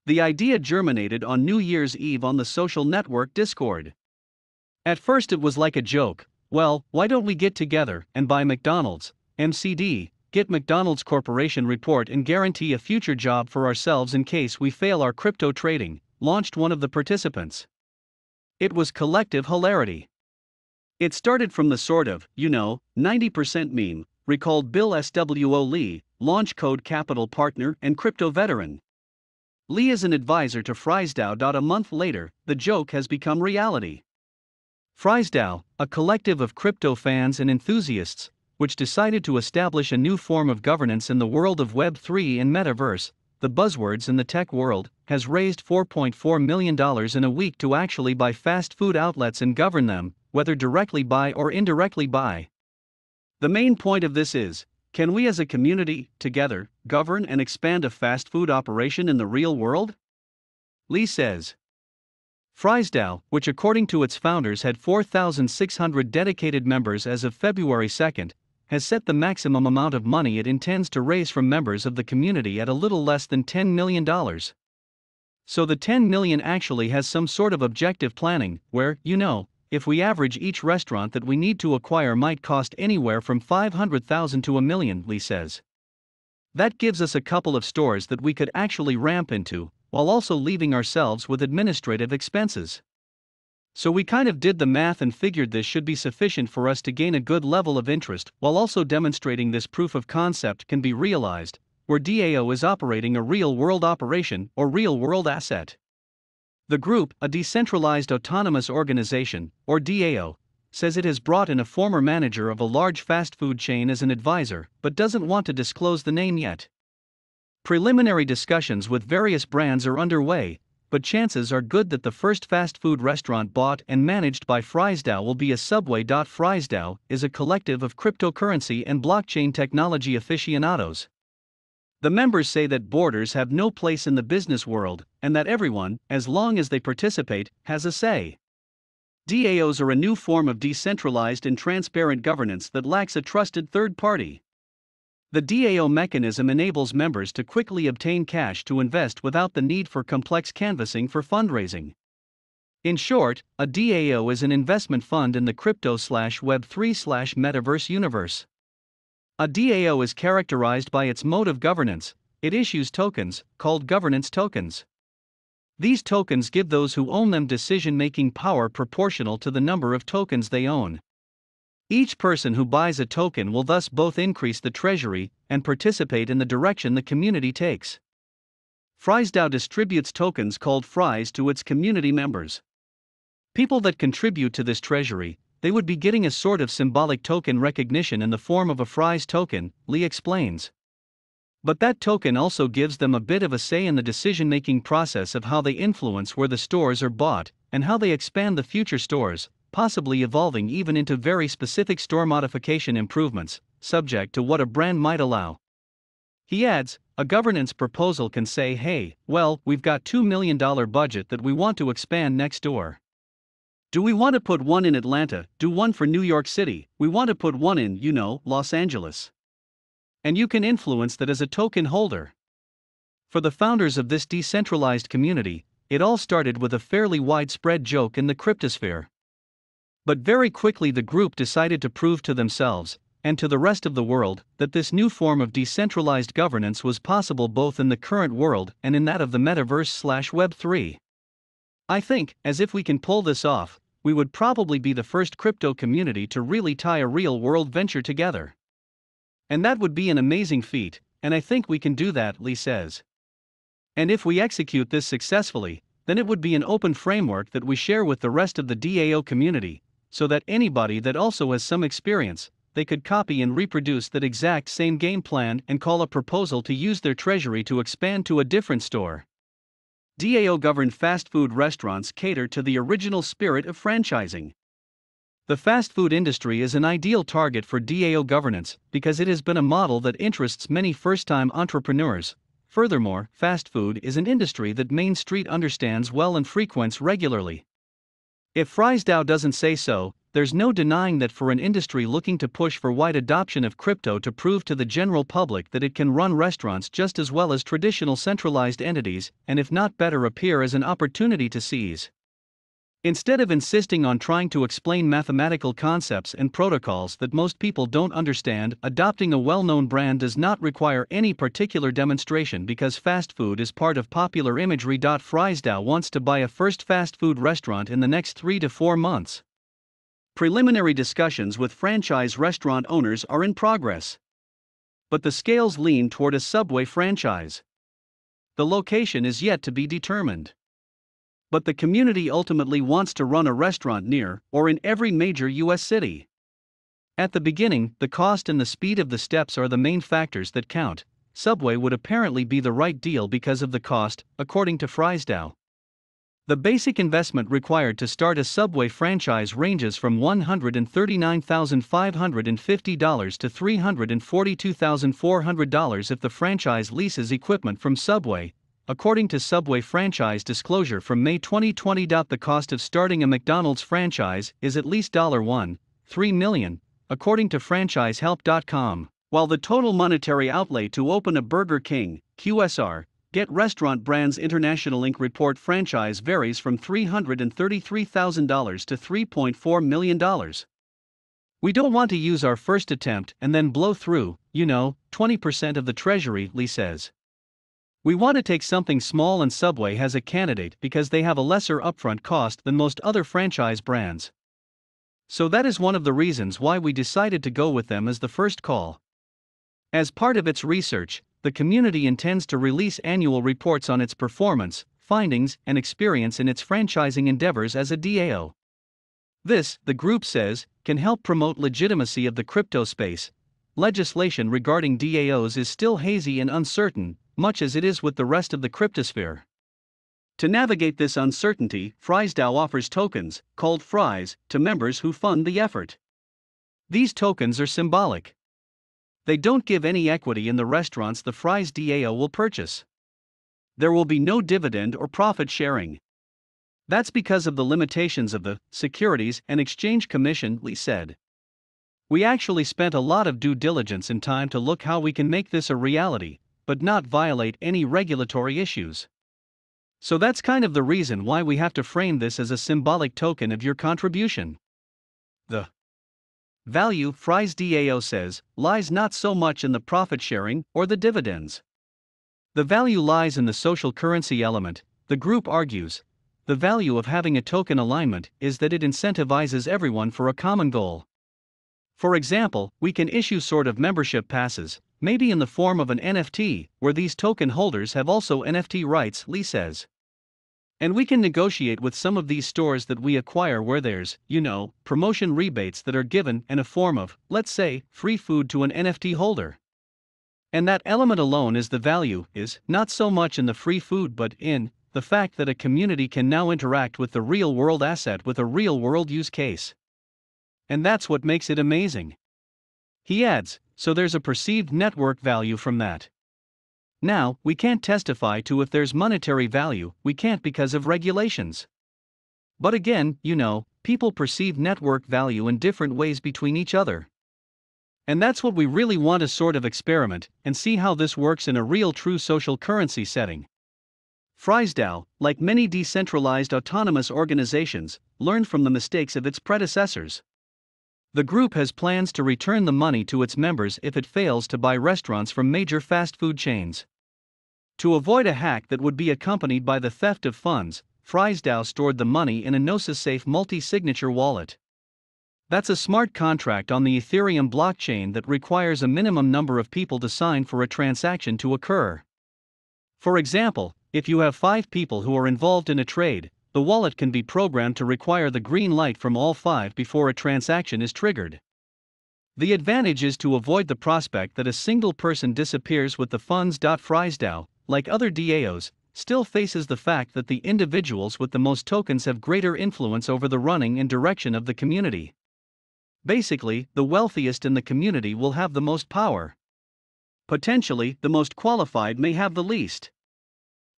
The idea germinated on New Year's Eve on the social network Discord. At first it was like a joke. Well, why don't we get together and buy McDonald's, MCD, get McDonald's Corporation report and guarantee a future job for ourselves in case we fail our crypto trading, launched one of the participants. It was collective hilarity. It started from the sort of, 90% meme, recalled Bill SWO Lee, Launch Code Capital partner and crypto veteran. Lee is an advisor to FriesDAO. A month later, the joke has become reality. FriesDAO, a collective of crypto fans and enthusiasts, which decided to establish a new form of governance in the world of Web3 and Metaverse, the buzzwords in the tech world, has raised $4.4 million in a week to actually buy fast food outlets and govern them, whether directly by or indirectly by. The main point of this is, can we as a community, together, govern and expand a fast food operation in the real world? Lee says. FriesDAO, which according to its founders had 4,600 dedicated members as of February 2, has set the maximum amount of money it intends to raise from members of the community at a little less than $10 million. So the $10 million actually has some sort of objective planning, where, if we average each restaurant that we need to acquire might cost anywhere from $500,000 to $1 million, Lee says. That gives us a couple of stores that we could actually ramp into, while also leaving ourselves with administrative expenses. So we kind of did the math and figured this should be sufficient for us to gain a good level of interest while also demonstrating this proof of concept can be realized, where DAO is operating a real-world operation or real-world asset. The group, a decentralized autonomous organization, or DAO, says it has brought in a former manager of a large fast food chain as an advisor but doesn't want to disclose the name yet. Preliminary discussions with various brands are underway, but chances are good that the first fast food restaurant bought and managed by FriesDAO will be a Subway. FriesDAO is a collective of cryptocurrency and blockchain technology aficionados. The members say that borders have no place in the business world, and that everyone, as long as they participate, has a say. DAOs are a new form of decentralized and transparent governance that lacks a trusted third party. The DAO mechanism enables members to quickly obtain cash to invest without the need for complex canvassing for fundraising. In short, a DAO is an investment fund in the crypto/Web3/Metaverse universe. A DAO is characterized by its mode of governance. It issues tokens, called governance tokens. These tokens give those who own them decision-making power proportional to the number of tokens they own. Each person who buys a token will thus both increase the treasury and participate in the direction the community takes. FriesDAO distributes tokens called Fries to its community members. People that contribute to this treasury, they would be getting a sort of symbolic token recognition in the form of a Fries token, Lee explains. But that token also gives them a bit of a say in the decision-making process of how they influence where the stores are bought and how they expand the future stores, possibly evolving even into very specific store modification improvements, subject to what a brand might allow. He adds, a governance proposal can say, hey, well, we've got $2 million budget that we want to expand next door. Do we want to put one in Atlanta, do one for New York City, we want to put one in, Los Angeles. And you can influence that as a token holder. For the founders of this decentralized community, it all started with a fairly widespread joke in the cryptosphere. But very quickly the group decided to prove to themselves, and to the rest of the world, that this new form of decentralized governance was possible both in the current world and in that of the Metaverse/Web3. I think, as if we can pull this off, we would probably be the first crypto community to really tie a real-world venture together. And that would be an amazing feat, and I think we can do that, Lee says. And if we execute this successfully, then it would be an open framework that we share with the rest of the DAO community, so that anybody that also has some experience, they could copy and reproduce that exact same game plan and call a proposal to use their treasury to expand to a different store. DAO-governed fast food restaurants cater to the original spirit of franchising. The fast food industry is an ideal target for DAO governance because it has been a model that interests many first-time entrepreneurs. Furthermore, fast food is an industry that Main Street understands well and frequents regularly. If FriesDAO doesn't say so, there's no denying that for an industry looking to push for wide adoption of crypto to prove to the general public that it can run restaurants just as well as traditional centralized entities, and if not better, appear as an opportunity to seize. Instead of insisting on trying to explain mathematical concepts and protocols that most people don't understand, adopting a well-known brand does not require any particular demonstration because fast food is part of popular imagery. FriesDAO wants to buy a first fast food restaurant in the next 3 to 4 months. Preliminary discussions with franchise restaurant owners are in progress. But the scales lean toward a Subway franchise. The location is yet to be determined. But the community ultimately wants to run a restaurant near or in every major U.S. city. At the beginning, the cost and the speed of the steps are the main factors that count. Subway would apparently be the right deal because of the cost, according to FriesDAO. The basic investment required to start a Subway franchise ranges from $139,550 to $342,400 if the franchise leases equipment from Subway, according to Subway franchise disclosure from May 2020. The cost of starting a McDonald's franchise is at least $1.3 million, according to franchisehelp.com, while the total monetary outlay to open a Burger King, QSR, Get Restaurant Brands International Inc. report franchise varies from $333,000 to $3.4 million. We don't want to use our first attempt and then blow through, 20% of the treasury, Lee says. We want to take something small, and Subway has a candidate because they have a lesser upfront cost than most other franchise brands. So that is one of the reasons why we decided to go with them as the first call. As part of its research, the community intends to release annual reports on its performance, findings, and experience in its franchising endeavors as a DAO. This, the group says, can help promote legitimacy of the crypto space. Legislation regarding DAOs is still hazy and uncertain, much as it is with the rest of the cryptosphere. To navigate this uncertainty, FriesDAO offers tokens, called Fries, to members who fund the effort. These tokens are symbolic. They don't give any equity in the restaurants the FriesDAO will purchase. There will be no dividend or profit sharing. That's because of the limitations of the Securities and Exchange Commission, Lee said. We actually spent a lot of due diligence and time to look how we can make this a reality, but not violate any regulatory issues. So that's kind of the reason why we have to frame this as a symbolic token of your contribution. The value, FriesDAO says, lies not so much in the profit sharing or the dividends. The value lies in the social currency element, the group argues. The value of having a token alignment is that it incentivizes everyone for a common goal. For example, we can issue sort of membership passes, maybe in the form of an NFT, where these token holders have also NFT rights, Lee says. And we can negotiate with some of these stores that we acquire where there's, promotion rebates that are given in a form of, let's say, free food to an NFT holder. And that element alone is the value, is not so much in the free food but in the fact that a community can now interact with the real-world asset with a real-world use case. And that's what makes it amazing. He adds, so there's a perceived network value from that. Now, we can't testify to if there's monetary value, we can't because of regulations. But again, people perceive network value in different ways between each other. And that's what we really want to sort of experiment and see how this works in a real true social currency setting. FriesDAO, like many decentralized autonomous organizations, learned from the mistakes of its predecessors. The group has plans to return the money to its members if it fails to buy restaurants from major fast food chains. To avoid a hack that would be accompanied by the theft of funds, FriesDAO stored the money in a Gnosis-safe multi-signature wallet. That's a smart contract on the Ethereum blockchain that requires a minimum number of people to sign for a transaction to occur. For example, if you have 5 people who are involved in a trade, the wallet can be programmed to require the green light from all 5 before a transaction is triggered. The advantage is to avoid the prospect that a single person disappears with the funds. FriesDAO, like other DAOs, still faces the fact that the individuals with the most tokens have greater influence over the running and direction of the community. Basically, the wealthiest in the community will have the most power. Potentially, the most qualified may have the least.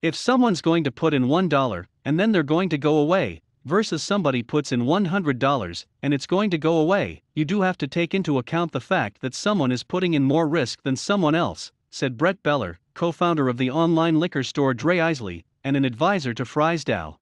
If someone's going to put in $1, and then they're going to go away, versus somebody puts in $100 and it's going to go away. You do have to take into account the fact that someone is putting in more risk than someone else, said Brett Beller, co-founder of the online liquor store Dre Isley, and an advisor to FriesDAO.